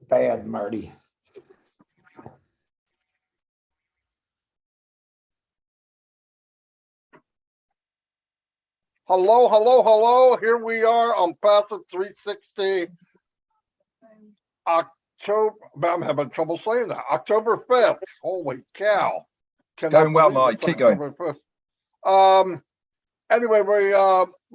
Bad, Marty. Hello, hello, hello. Here we are on Passive 360. October, I'm having trouble saying that. October 5th. Holy cow. Going well, Mike. Keep going. Anyway, we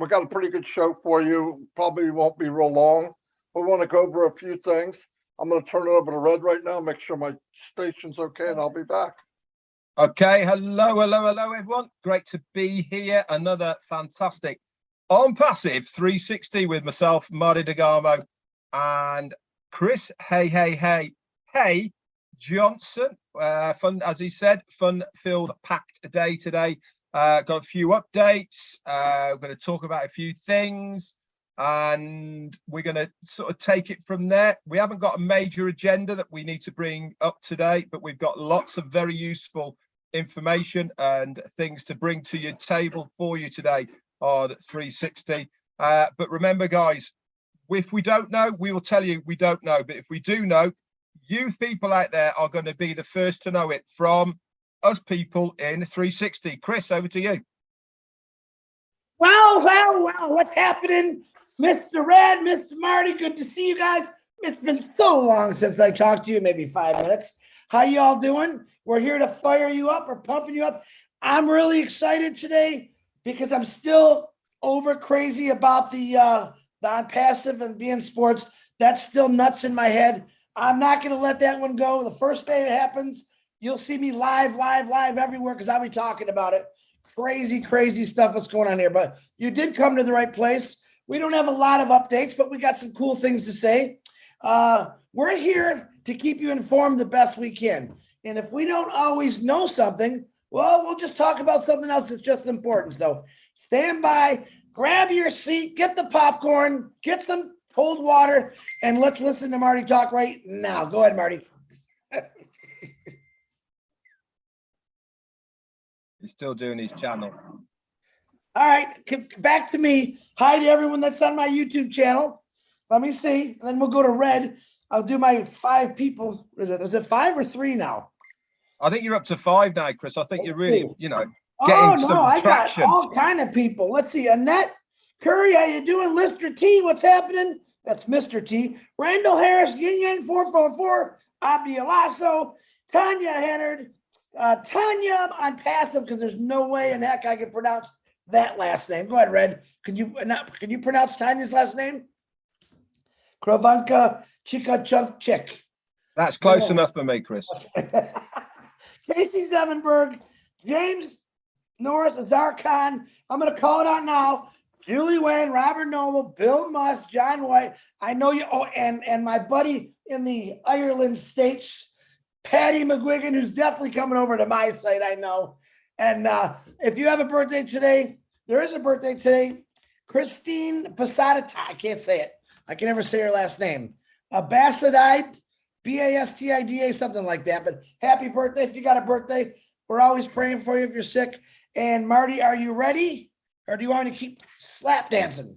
got a pretty good show for you. Probably won't be real long. We want to go over a few things. I'm going to turn it over to Red right now, make sure my station's okay, and I'll be back. Okay, hello, everyone. Great to be here. Another fantastic On Passive 360 with myself, Marty DeGarmo, and Chris Hey Johnson. Fun, as he said, fun-filled, packed day today. Got a few updates. We're going to talk about a few things, and we're going to sort of take it from there. We haven't got a major agenda that we need to bring up today, but we've got lots of very useful information and things to bring to your table for you today on 360. But remember, guys, if we don't know, we will tell you we don't know. But if we do know, you people out there are going to be the first to know it from us people in 360. Chris, over to you. Well, what's happening? Mr. Red, Mr. Marty, good to see you guys. It's been so long since I talked to you, maybe 5 minutes. How y'all doing? We're here to fire you up or pumping you up. I'm really excited today because I'm still over crazy about the On Passive and being sports. That's still nuts in my head. I'm not going to let that one go. The first day it happens, you'll see me live everywhere because I'll be talking about it. Crazy stuff what's going on here. But you did come to the right place. We don't have a lot of updates, but we got some cool things to say. We're here to keep you informed the best we can. And if we don't always know something, well, we'll just talk about something else that's just important. So stand by, grab your seat, get the popcorn, get some cold water, and let's listen to Marty talk right now. Go ahead, Marty. He's still doing his channel. All right, back to me. Hi to everyone that's on my YouTube channel. Let me see, and then we'll go to Red. I'll do my 5 people. Is it 5 or 3 now? I think you're up to 5 now, Chris. I think you're really, getting some traction. Got all kind of people. Let's see. Annette Curry, how you doing? Lister T, what's happening? That's Mr. T. Randall Harris, Yin Yang 444, Abdi Alasso, Tanya Hennard, Tanya on Passive, because there's no way in heck I can pronounce that last name. Go ahead, Red. Can you pronounce Tanya's last name? Krovanka Chikachuk. That's close enough for me, Chris. Casey Zevenberg, James Norris, Azar Khan. I'm going to call it out now. Julie Wayne, Robert Noble, Bill Musk, John White. I know you. Oh, and my buddy in the Ireland States, Patty McGuigan, who's definitely coming over to my site, I know. And if you have a birthday today, there is a birthday today. Christine Pasadita. I can't say it. I can never say her last name. Basadide, Bastida, something like that. But happy birthday. If you got a birthday, we're always praying for you if you're sick. And Marty, are you ready? Or do you want me to keep slap dancing?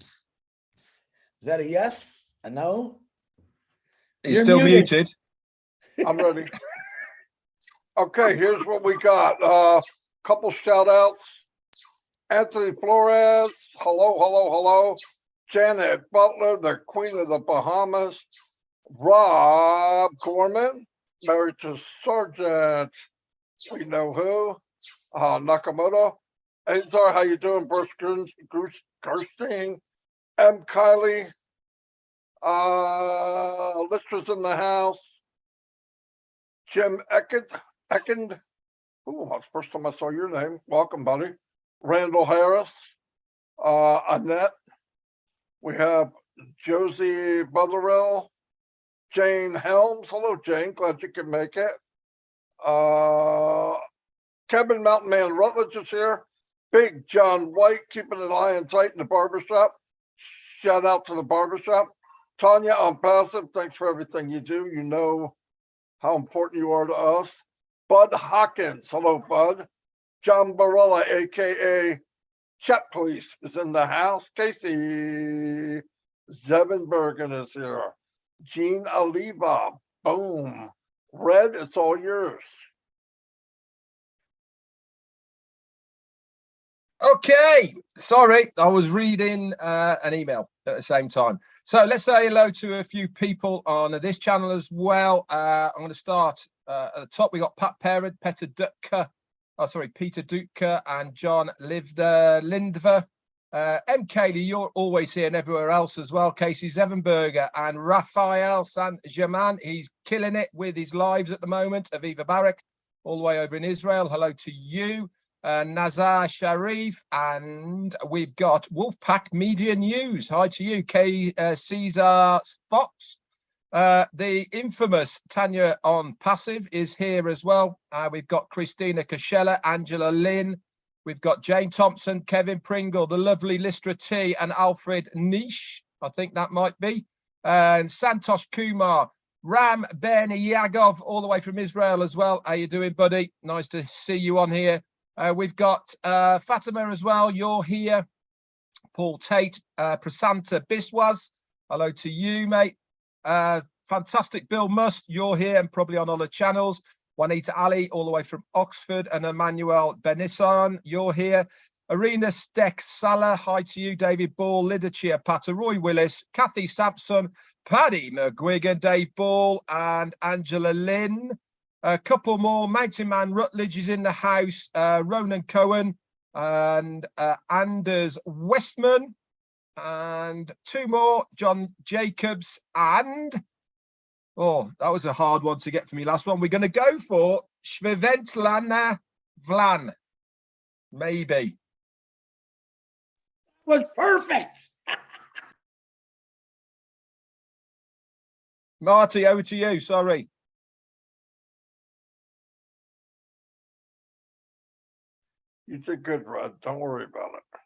Is that a yes? A no? He's still muted. I'm ready. Okay, here's what we got. Couple shout outs. Anthony Flores. Hello. Janet Butler, the Queen of the Bahamas. Rob Gorman, married to Sergeant, we know who. Nakamoto. Azar, how you doing? Bruce Gerstein. M. Kylie. Lister's in the house. Jim Eckend. Oh, that's the first time I saw your name. Welcome, buddy. Randall Harris. Annette. We have Josie Butherell. Jane Helms. Hello, Jane. Glad you could make it. Kevin Mountain Man Rutledge is here. Big John White, keeping an eye on tight in the barbershop. Shout out to the barbershop. Tanya on Passive, thanks for everything you do. You know how important you are to us. Bud Hawkins. Hello, Bud. John Barella, a.k.a. Chat Police, is in the house. Casey Zevin Bergen is here. Jean Oliva. Boom. Red, it's all yours. Okay, sorry, I was reading an email at the same time. So let's say hello to a few people on this channel as well. I'm going to start at the top. We got Pat Parent, Peter Dutka, Peter Dutka, and John Lindver. M. Cayley, you're always here and everywhere else as well. Casey Zevenberger and Raphael Saint-Germain. He's killing it with his lives at the moment. Aviva Barak, all the way over in Israel. Hello to you. Nazar Sharif, and we've got Wolfpack Media News. Hi to you, Caesar Fox. The infamous Tanya on Passive is here as well. We've got Christina Kashella, Angela Lynn. We've got Jane Thompson, Kevin Pringle, the lovely Listra T, and Alfred Nish. I think that might be. And Santosh Kumar, Ram Ben Yagov, all the way from Israel as well. How you doing, buddy? Nice to see you on here. We've got Fatima as well. You're here. Paul Tate, Prasanta Biswas. Hello to you, mate. Fantastic Bill Must. You're here and probably on all the channels. Juanita Ali, all the way from Oxford, and Emmanuel Benissan. You're here. Arena Steck Salah. Hi to you, David Ball, Lidachia Patter, Roy Willis, Kathy Sampson, Paddy McGuigan, Dave Ball, and Angela Lynn. A couple more. Mountain Man Rutledge is in the house. Ronan Cohen and Anders Westman. And two more. John Jacobs and... Oh, that was a hard one to get for me. Last one. We're going to go for Svetlana Vlan. Maybe. Was perfect. Marty, over to you. Sorry. You did good, Red. Don't worry about it.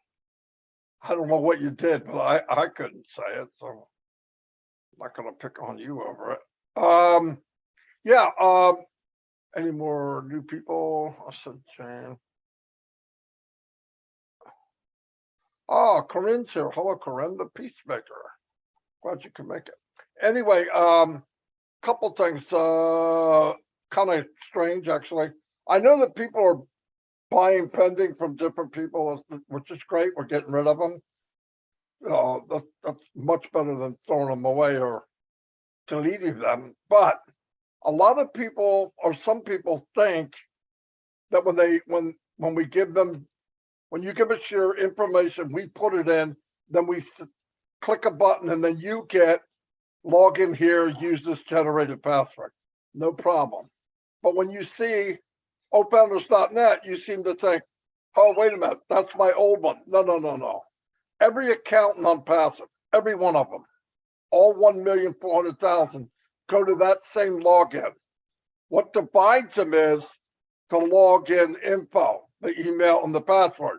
I don't know what you did, but I couldn't say it, so I'm not going to pick on you over it. Yeah. Any more new people? I said, Jane. Oh, Corinne's here. Hello, Corinne, the peacemaker. Glad you can make it. Anyway, couple things, kind of strange, actually. I know that people are buying pending from different people, which is great. We're getting rid of them. That's much better than throwing them away or deleting them. But a lot of people, or some people, think that when we give them, when you give us your information, we put it in, then we click a button, and then you get log in here, use this generated password. No problem. But when you see openers.net, you seem to think, oh, wait a minute, that's my old one. No. Every accountant on Passive, every one of them, all 1,400,000, go to that same login. What divides them is the login info, the email and the password.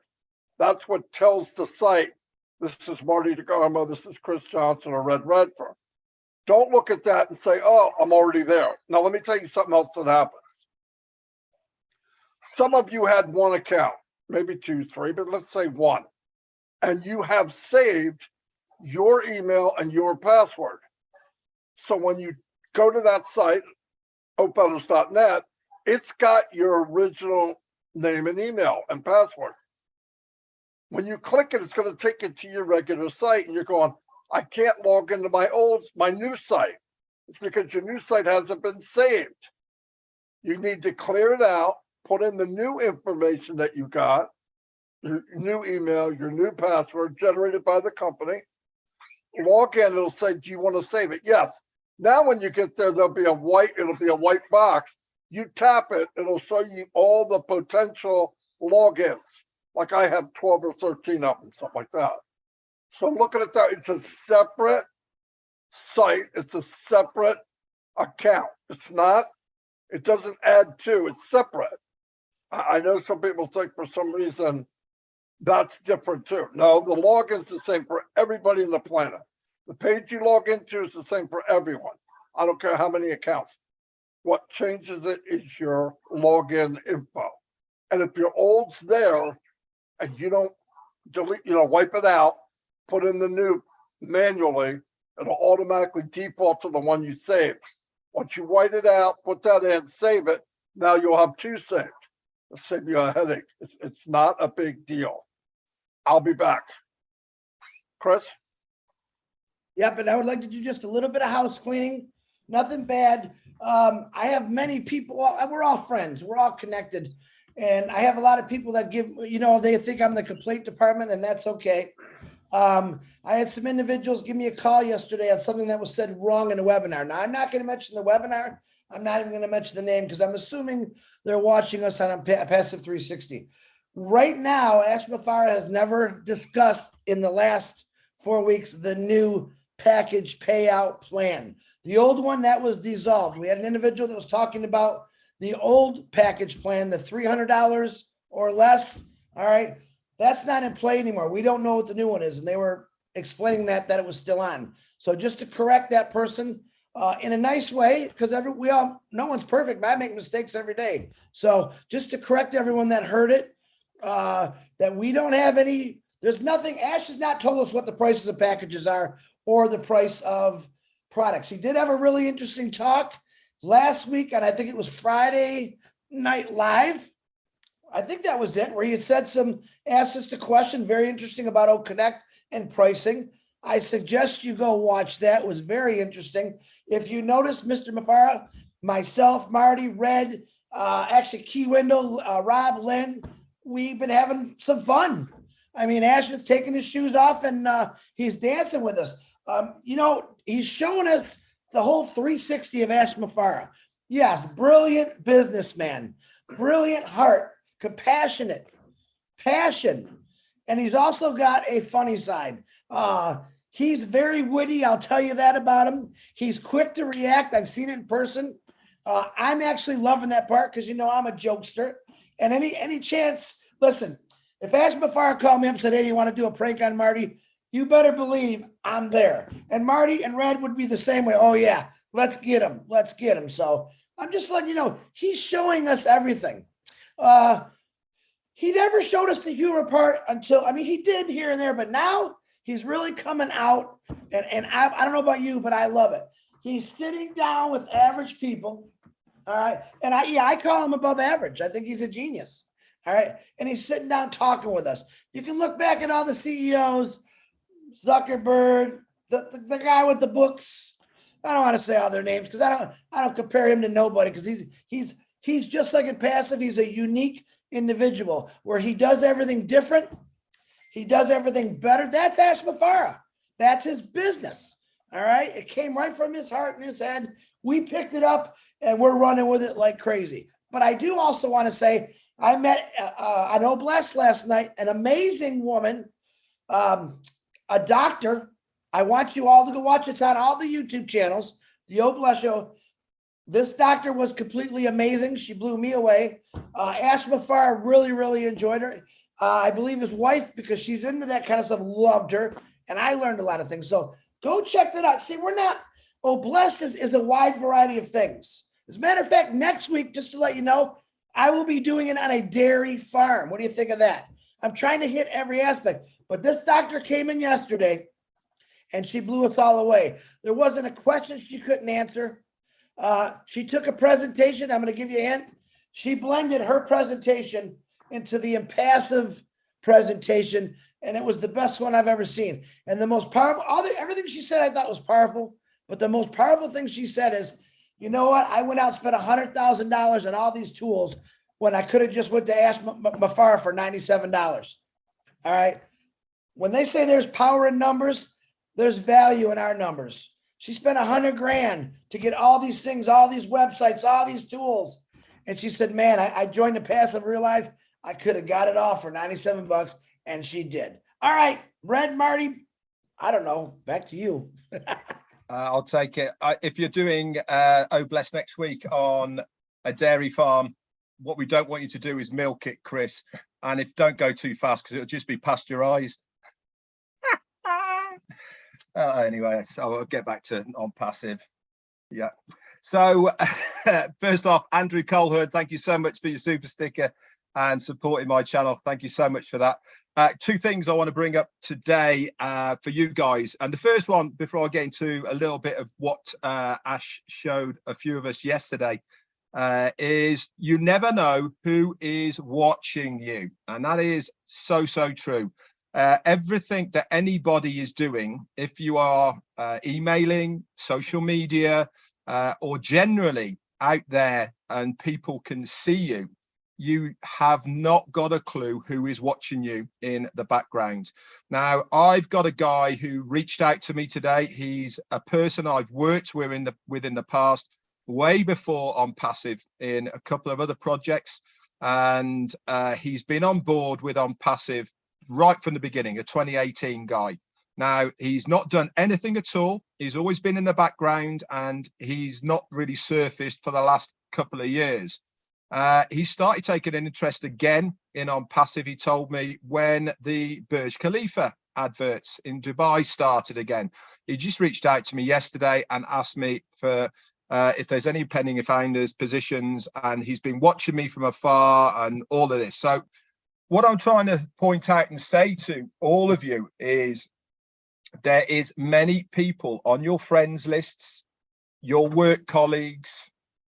That's what tells the site, this is Marty DeGarmo, this is Chris Johnson or Red Redfern. Don't look at that and say, oh, I'm already there. Now, let me tell you something else that happens. Some of you had one account, maybe 2, 3, but let's say one, and you have saved your email and your password. So when you go to that site, openers.net, it's got your original name and email and password. When you click it, it's going to take it to your regular site, and you're going, I can't log into my new site. It's because your new site hasn't been saved. You need to clear it out, put in the new information that you got, your new email, your new password generated by the company. Log in, it'll say, do you want to save it? Yes. Now when you get there, it'll be a white box. You tap it, it'll show you all the potential logins. Like I have 12 or 13 of them, something like that. So looking at that, it's a separate site. It's a separate account. It doesn't add to, it's separate. I know some people think for some reason that's different too. No, the login's the same for everybody on the planet. The page you log into is the same for everyone. I don't care how many accounts. What changes it is your login info. And if your old's there and you don't delete, wipe it out, put in the new manually, it'll automatically default to the one you saved. Once you white it out, put that in, save it, now you'll have 2 saved. It'll save you a headache. It's not a big deal. I'll be back. Chris? Yep, and I would like to do just a little bit of house cleaning, nothing bad. I have many people, we're all friends, we're all connected. And I have a lot of people that give, they think I'm the complaint department, and that's okay. I had some individuals give me a call yesterday on something that was said wrong in the webinar. Now, I'm not going to mention the webinar. I'm not even going to mention the name because I'm assuming they're watching us on Passive 360. Right now, Ash Mufareh has never discussed in the last 4 weeks the new package payout plan. The old one that was dissolved. We had an individual that was talking about the old package plan, the $300 or less. All right. That's not in play anymore. We don't know what the new one is. And they were explaining that it was still on. So just to correct that person in a nice way, because no one's perfect, but I make mistakes every day. So just to correct everyone that heard it, that we don't have any, there's nothing, Ash has not told us what the prices of packages are or the price of products. He did have a really interesting talk last week, and I think it was Friday Night Live. I think that was it, where he had asked us a question, very interesting about OConnect and pricing. I suggest you go watch that. It was very interesting. If you notice, Mr. Mufareh, myself, Marty, Red, actually Key Wendell, Rob, Lynn, we've been having some fun. I mean, Ash has taken his shoes off and he's dancing with us. He's showing us the whole 360 of Ash Mufareh. Yes, brilliant businessman, brilliant heart, compassionate, passion. And he's also got a funny side. He's very witty. I'll tell you that about him. He's quick to react. I've seen it in person. I'm actually loving that part because, I'm a jokester. And any chance, listen, if Ash Mufareh called me up and said, hey, you want to do a prank on Marty? You better believe I'm there. And Marty and Red would be the same way. Oh, yeah, let's get him. Let's get him. So I'm just letting you know, he's showing us everything. He never showed us the humor part he did here and there, but now he's really coming out. And I don't know about you, but I love it. He's sitting down with average people. All right. And I call him above average. I think he's a genius. All right. And he's sitting down talking with us. You can look back at all the CEOs, Zuckerberg, the guy with the books. I don't want to say all their names because I don't compare him to nobody because he's just like in Passive. He's a unique individual where he does everything different. He does everything better. That's Ash Mufareh. That's his business. All right. It came right from his heart and his head. We picked it up and we're running with it like crazy. But I do also want to say I met an Oblast last night, an amazing woman, a doctor. I want you all to go watch it. It's on all the YouTube channels, the Oblast Show. This doctor was completely amazing. She blew me away. Ash Mufareh really, really enjoyed her. I believe his wife, because she's into that kind of stuff, loved her. And I learned a lot of things. So go check that out. See, Oblast is a wide variety of things. As a matter of fact, next week, just to let you know, I will be doing it on a dairy farm. What do you think of that? I'm trying to hit every aspect. But this doctor came in yesterday and she blew us all away. There wasn't a question she couldn't answer. She took a presentation. I'm going to give you a hint. She blended her presentation into the Impassive presentation, and it was the best one I've ever seen. And the most powerful, everything she said I thought was powerful, but the most powerful thing she said is, you know what? I went out and spent $100,000 on all these tools when I could have just went to Ash Mufareh for $97. All right. When they say there's power in numbers, there's value in our numbers. She spent $100,000 to get all these things, all these websites, all these tools. And she said, man, I joined the Passive, realized I could have got it all for $97, and she did. All right, Red, Marty, I don't know, back to you. I'll take it. If you're doing Oblast next week on a dairy farm, what we don't want you to do is milk it, Chris. And don't go too fast because it'll just be pasteurized. Anyway, so I'll get back to on Passive. Yeah. So first off, Andrew Colherd, thank you so much for your super sticker. and supporting my channel. Thank you so much for that. Two things I want to bring up today for you guys. And the first one, before I get into a little bit of what Ash showed a few of us yesterday, is you never know who is watching you. And that is so, so true. Everything that anybody is doing, if you are emailing, social media, or generally out there and people can see you, you have not got a clue who is watching you in the background. Now, I've got a guy who reached out to me today. He's a person I've worked with in the past, way before On Passive, in a couple of other projects. And he's been on board with On Passive right from the beginning, a 2018 guy. Now, he's not done anything at all. He's always been in the background, and he's not really surfaced for the last couple of years. He started taking an interest again in On Passive, he told me, when the Burj Khalifa adverts in Dubai started again. He just reached out to me yesterday and asked me for if there's any Penninger Founders positions, and he's been watching me from afar and all of this. So what I'm trying to point out and say to all of you is there is many people on your friends lists, your work colleagues,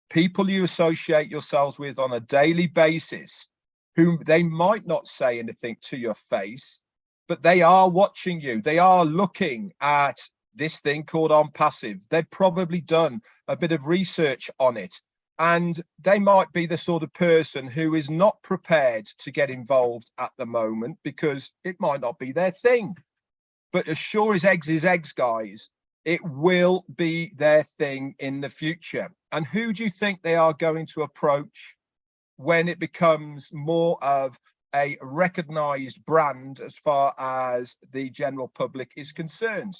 people you associate yourselves with on a daily basis, whom they might not say anything to your face, but they are watching you. They are looking at this thing called On Passive. They've probably done a bit of research on it, and they might be the sort of person who is not prepared to get involved at the moment because it might not be their thing. But as sure as eggs is eggs, guys, it will be their thing in the future. And who do you think they are going to approach when it becomes more of a recognized brand as far as the general public is concerned?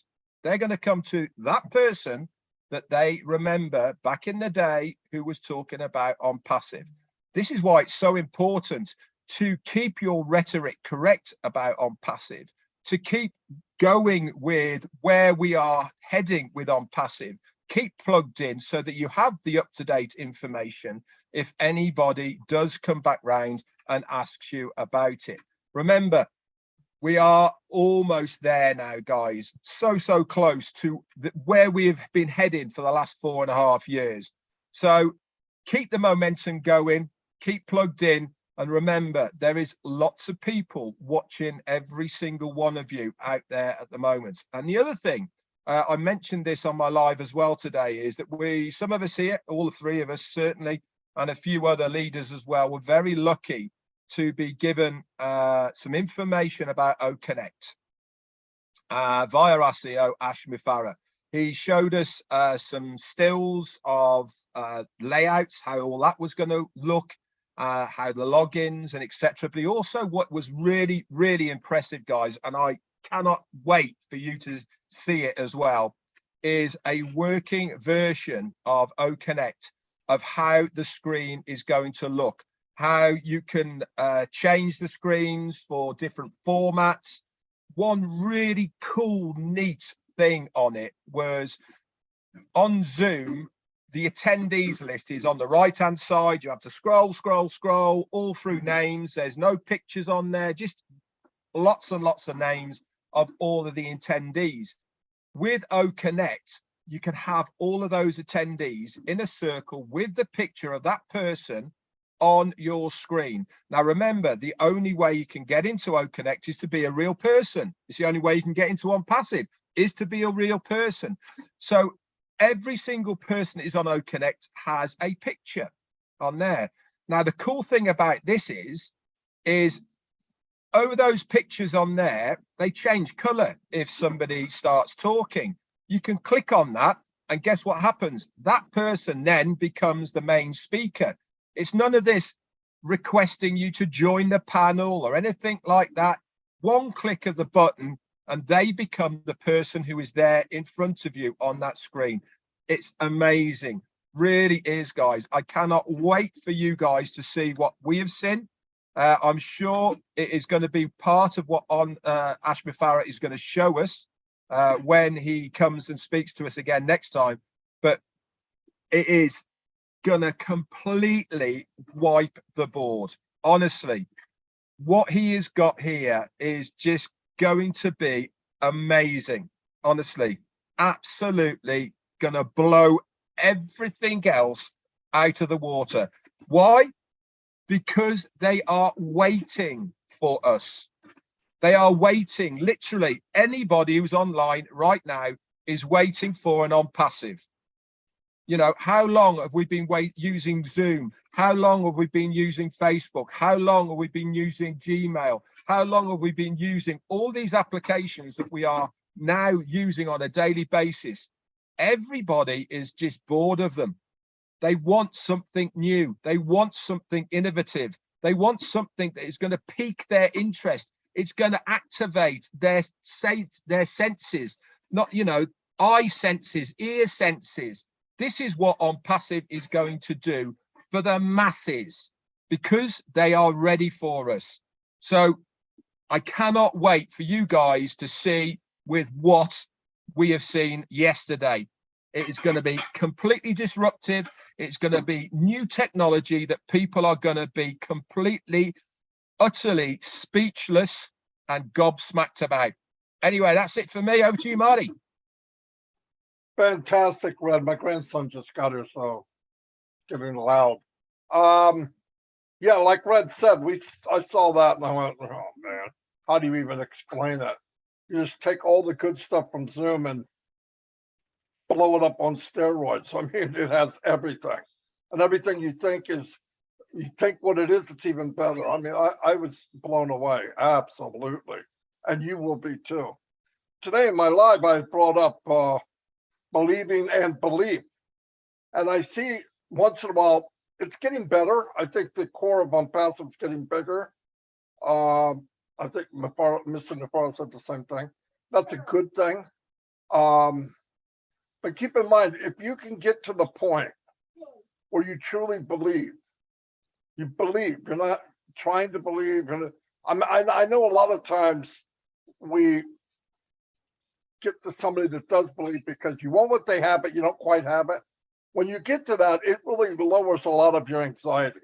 They're going to come to that person that they remember back in the day who was talking about On Passive. This is why it's so important to keep your rhetoric correct about On Passive, to keep going with where we are heading with On Passive. Keep plugged in so that you have the up-to-date information if anybody does come back round and asks you about it. Remember, we are almost there now, guys. So close to where we've been heading for the last 4.5 years. So keep the momentum going, keep plugged in. And remember, there is lots of people watching every single one of you out there at the moment. And the other thing, I mentioned this on my live as well today, is that some of us here, all the three of us certainly, and a few other leaders as well, were very lucky to be given some information about OConnect via our CEO, Ash Mufareh. He showed us some stills of layouts, how all that was going to look, how the logins and etc. But also what was really, really impressive, guys, and I cannot wait for you to see it as well, is a working version of OConnect of how the screen is going to look, how you can change the screens for different formats. One really cool, neat thing on it was on Zoom, the attendees list is on the right-hand side. You have to scroll all through names. There's no pictures on there, just lots and lots of names of all of the attendees. With OConnect, you can have all of those attendees in a circle with the picture of that person on your screen. Now, remember, the only way you can get into OConnect is to be a real person. It's the only way you can get into On Passive is to be a real person. So every single person that is on OConnect has a picture on there. Now, the cool thing about this is over those pictures on there, they change color if somebody starts talking. You can click on that, and guess what happens? That person then becomes the main speaker. It's none of this requesting you to join the panel or anything like that. One click of the button and they become the person who is there in front of you on that screen. It's amazing, really is, guys. I cannot wait for you guys to see what we have seen. I'm sure it is going to be part of what Ash Mufareh is going to show us when he comes and speaks to us again next time. But it is going to completely wipe the board. honestly, what he has got here is just going to be amazing. Honestly, absolutely going to blow everything else out of the water. Why? Because they are waiting for us. They are waiting. Literally, anybody who's online right now is waiting for an on passive. You know, how long have we been using Zoom? How long have we been using Facebook? How long have we been using Gmail? How long have we been using all these applications that we are now using on a daily basis? Everybody is just bored of them. They want something new. They want something innovative. They want something that is going to pique their interest. It's going to activate their senses, not, you know, eye senses, ear senses. This is what On Passive is going to do for the masses because they are ready for us. So I cannot wait for you guys to see with what we have seen yesterday. It is going to be completely disruptive. It's going to be new technology that people are going to be completely, utterly speechless and gobsmacked about. Anyway, that's it for me. Over to you, Marty. Fantastic, Red. My grandson just got here, so getting loud. Yeah, like Red said, I saw that and I went, oh man, how do you even explain it? You just take all the good stuff from Zoom and blow it up on steroids. I mean, it has everything, and everything you think what it is, it's even better. I mean, I was blown away, absolutely, and you will be too. Today in my live, I brought up believing and belief, and I see once in a while it's getting better. I think the core of On Passive is getting bigger. I think Mr. Nafaro said the same thing. That's a good thing. But keep in mind, if you can get to the point where you truly believe, you're not trying to believe. And I know a lot of times we get to somebody that does believe because you want what they have, but you don't quite have it. When you get to that, it really lowers a lot of your anxiety.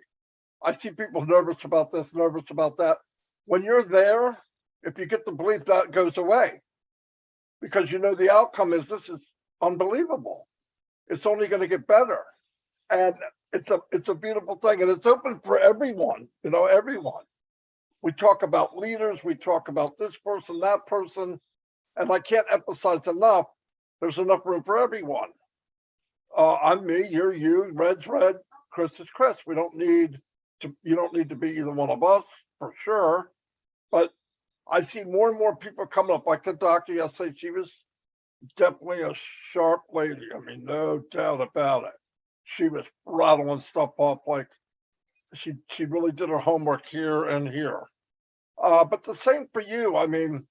I see people nervous about this, nervous about that. When you're there, if you get the belief, that goes away because you know the outcome is this is unbelievable. It's only going to get better. And it's a beautiful thing. And it's open for everyone, you know, everyone. We talk about leaders, we talk about this person, that person. And I can't emphasize enough, there's enough room for everyone. I'm me, you're you, Red's Red, Chris is Chris. You don't need to be either one of us for sure. But I see more and more people coming up, like the doctor yesterday. She was definitely a sharp lady. I mean, no doubt about it. She was rattling stuff off like she really did her homework here and here. But the same for you. I mean,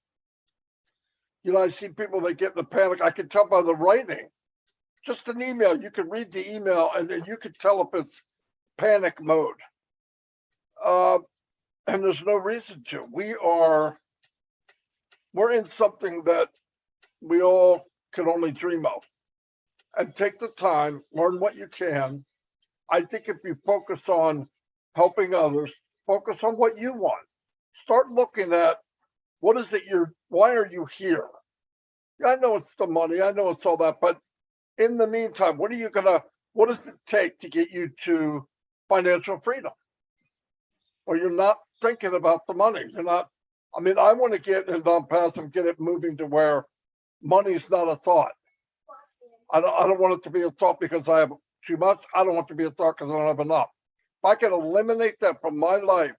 you know, I see people that get in a panic. I can tell by the writing. Just an email. You can read the email and you can tell if it's panic mode. And there's no reason to. We're in something that we all can only dream of. And take the time, learn what you can. I think if you focus on helping others, focus on what you want. Start looking at what is it why are you here? I know it's the money, I know it's all that, but in the meantime, what does it take to get you to financial freedom? Or you're not thinking about the money. I want to get in On Passive, get it moving to where money is not a thought. I don't want it to be a thought because I have too much. I don't want it to be a thought because I don't have enough. If I can eliminate that from my life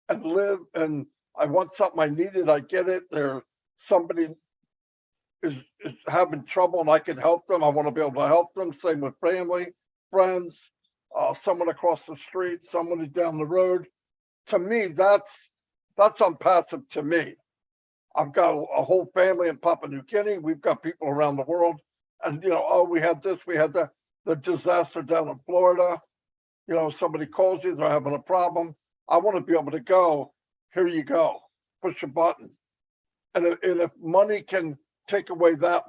and live, and I want something, I need it, I get it. Somebody is having trouble and I can help them. I want to be able to help them. Same with family, friends, someone across the street, somebody down the road. To me, that's On Passive to me. I've got a whole family in Papua New Guinea. We've got people around the world. And, we had this, we had that, the disaster down in Florida. Somebody calls you, they're having a problem. I want to be able to go, here you go, push a button. And if money can take away that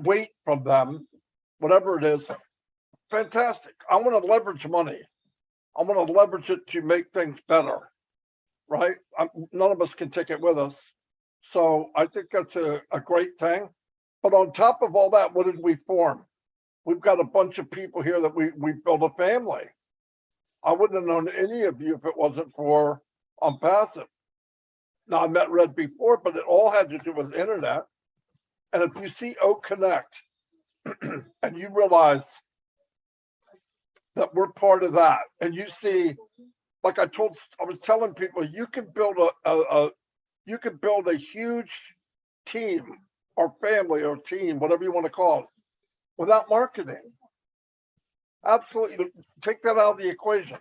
weight from them, whatever it is, fantastic. I want to leverage money. I want to leverage it to make things better. right? None of us can take it with us. So I think that's a great thing. But on top of all that, what did we form? We've got a bunch of people here that we built a family. I wouldn't have known any of you if it wasn't for Passive. Now, I met Red before, but it all had to do with the internet. And if you see O Connect and you realize that we're part of that, and you see, like I was telling people, you can build a huge team or family or team, whatever you want to call it, without marketing. Absolutely. Take that out of the equation.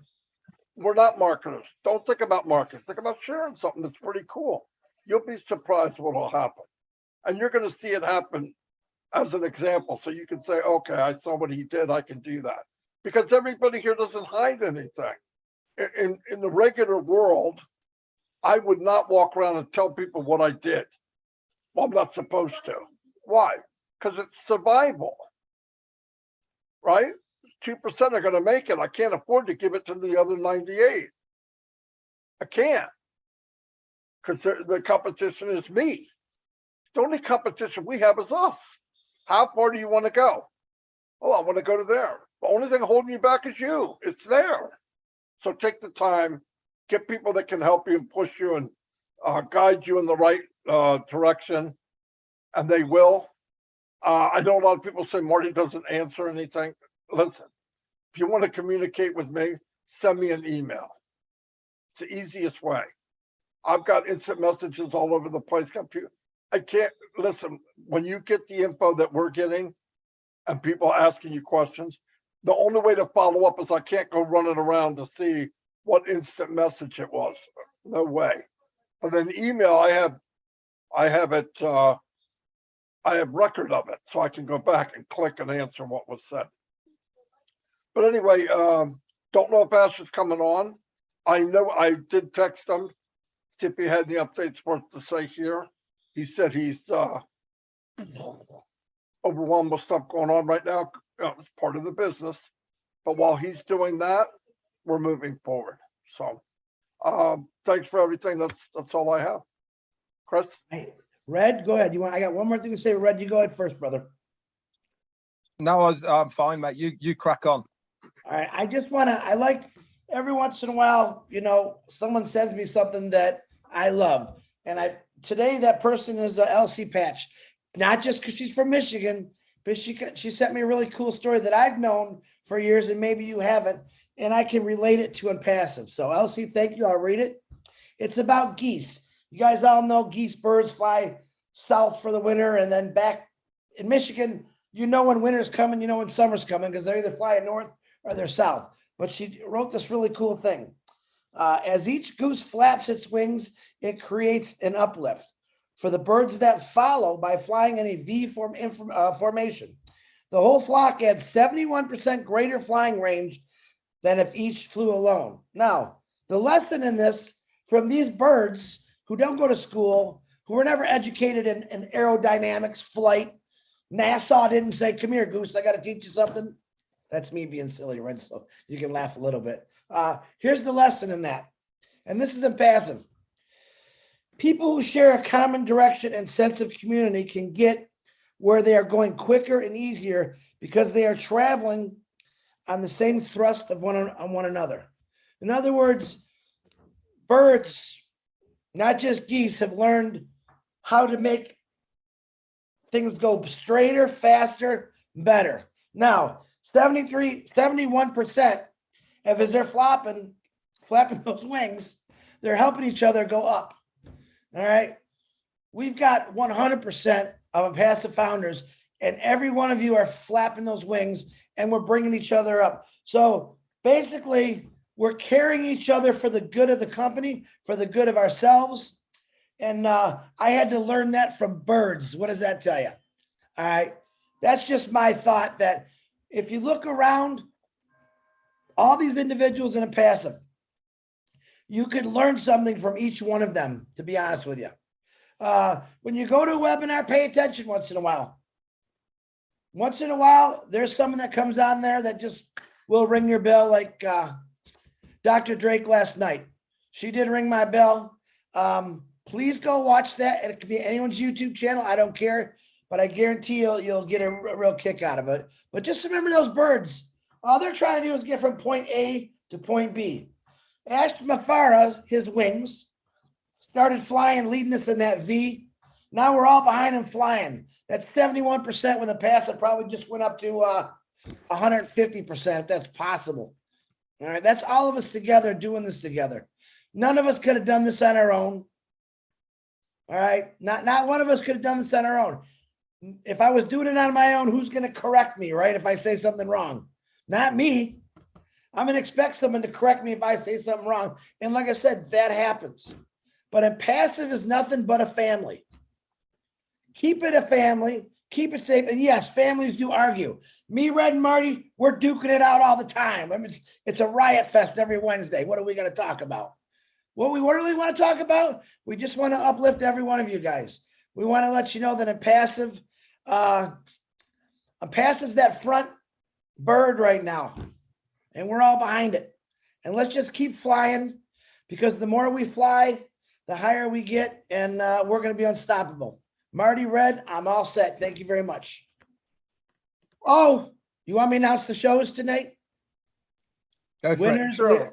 We're not marketers. Don't think about marketing. Think about sharing something that's pretty cool. You'll be surprised what will happen. And you're going to see it happen as an example. So you can say, okay, I saw what he did. I can do that. Because everybody here doesn't hide anything. In the regular world, I would not walk around and tell people what I did. Well, I'm not supposed to. Why? Because it's survival, right? 2% are going to make it. I can't afford to give it to the other 98. I can't, because the competition is me. The only competition we have is us. How far do you want to go? Oh, I want to go to there. The only thing holding you back is you. It's there. So take the time, get people that can help you and push you and guide you in the right direction, and they will. I know a lot of people say Marty doesn't answer anything. Listen, if you want to communicate with me, send me an email. It's the easiest way. I've got instant messages all over the place. I can't, listen, when you get the info that we're getting and people asking you questions, the only way to follow up is I can't go running around to see what instant message it was. No way. But an email, I have it, I have record of it, so I can go back and click and answer what was said. But anyway, don't know if Ash is coming on. I know I did text him, see if he had any updates for us to say here. He said he's overwhelmed with stuff going on right now. It's part of the business. But while he's doing that, we're moving forward. So thanks for everything. That's all I have. Chris? Hey, Red, go ahead. I got one more thing to say. Red, you go ahead first, brother. No, I'm fine, mate. You crack on. All right. I like every once in a while, someone sends me something that I love. And today that person is Elsie Patch, not just because she's from Michigan, but she sent me a really cool story that I've known for years and maybe you haven't, and I can relate it to Passive. So Elsie, thank you. I'll read it. It's about geese. You guys all know geese, birds fly south for the winter, and then back in Michigan, when winter's coming, when summer's coming, because they're either flying north or they're south. But she wrote this really cool thing. As each goose flaps its wings, it creates an uplift for the birds that follow by flying in a V formation. The whole flock had 71% greater flying range than if each flew alone. Now, the lesson in this from these birds who don't go to school, who were never educated in aerodynamics, flight, NASA didn't say, come here, goose, I got to teach you something. That's me being silly, right? So you can laugh a little bit. Here's the lesson in that. And this is Passive. People who share a common direction and sense of community can get where they are going quicker and easier because they are traveling on the same thrust of one another. In other words, birds, not just geese, have learned how to make things go straighter, faster, better. Now, 71% of as they're flapping those wings, they're helping each other go up. All right. We've got 100% of Passive founders, and every one of you are flapping those wings, and we're bringing each other up. So basically, we're carrying each other for the good of the company, for the good of ourselves. And I had to learn that from birds. What does that tell you? All right. That's just my thought, that if you look around, all these individuals in Passive, you could learn something from each one of them, to be honest with you. When you go to a webinar, pay attention once in a while. Once in a while, there's someone that comes on there that just will ring your bell, like Dr. Drake last night. She did ring my bell. Please go watch that. And it could be anyone's YouTube channel. I don't care, but I guarantee you'll get a real kick out of it. But just remember those birds. All they're trying to do is get from point A to point B. Ash Mafara, his wings, started flying, leading us in that V. Now we're all behind him flying. That's 71% with a pass that probably just went up to 150%, if that's possible. All right, that's all of us together doing this together. None of us could have done this on our own. All right, not one of us could have done this on our own. If I was doing it on my own, who's going to correct me, right? If I say something wrong, not me. I'm going to expect someone to correct me if I say something wrong. And like I said, that happens. But Impassive is nothing but a family. Keep it a family. Keep it safe. And yes, families do argue. Me, Red, and Marty, we're duking it out all the time. I mean, it's a riot fest every Wednesday. What are we going to talk about? What we really want to talk about? We just want to uplift every one of you guys. We want to let you know that Impassive's that front bird right now. And we're all behind it. And let's just keep flying, because the more we fly, the higher we get, and we're going to be unstoppable. Marty, Red, I'm all set. Thank you very much. Oh, you want me to announce the shows tonight? Go for it. Winners. Sure.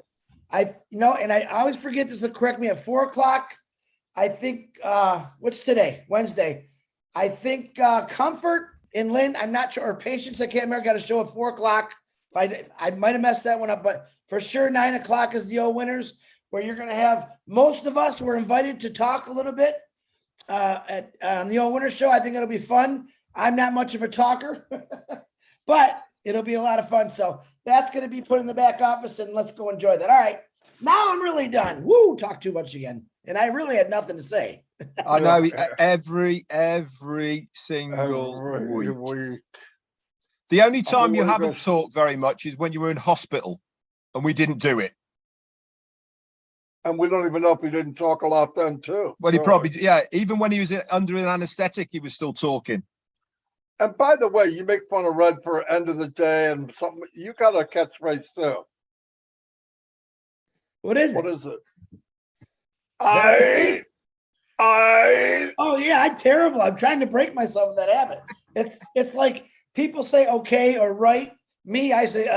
And I always forget this, but correct me, at 4:00. I think, what's today? Wednesday. I think Comfort and Lynn, I'm not sure, or Patience, I can't remember, got a show at 4:00. I might have messed that one up, but for sure 9:00 is the old winners, where you're going to have most of us were invited to talk a little bit on the old winner show. I think it'll be fun. I'm not much of a talker, but it'll be a lot of fun. So that's going to be put in the back office, and let's go enjoy that. All right. Now I'm really done. Woo, talk too much again. And I really had nothing to say. I know every single week. The only time you haven't talked very much is when you were in hospital and we didn't do it. And we don't even know if he didn't talk a lot then too. Well, he probably, yeah, even when he was under an anesthetic, he was still talking. And by the way, you make fun of Red for end of the day and something. You got a catchphrase too. What is it? What is it? Oh yeah, I'm terrible. I'm trying to break myself of that habit. It's like people say okay or right. Me, I say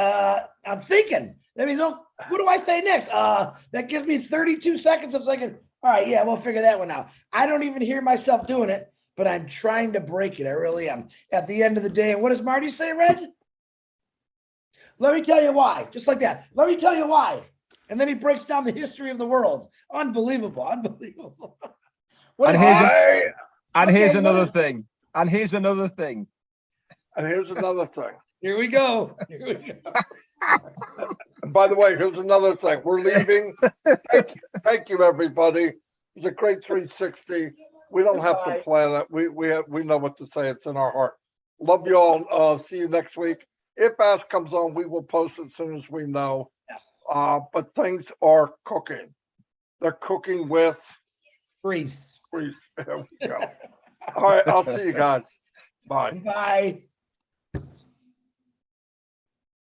I'm thinking. That means, what do I say next? That gives me 32 seconds of thinking. All right, yeah, we'll figure that one out. I don't even hear myself doing it, but I'm trying to break it. I really am. At the end of the day, and what does Marty say, Red? Let me tell you why. Just like that. Let me tell you why. And then he breaks down the history of the world. Unbelievable. Unbelievable. And here's another thing. And here's another thing. And here's another thing. Here we go. Here we go. And by the way, here's another thing. We're leaving. Thank you, everybody. It was a great 360. We don't have to plan it. We know what to say. It's in our heart. Love you all. See you next week. If Ash comes on, we will post it as soon as we know. But things are cooking. They're cooking with Freeze. There we go. All right, I'll see you guys. Bye. Bye.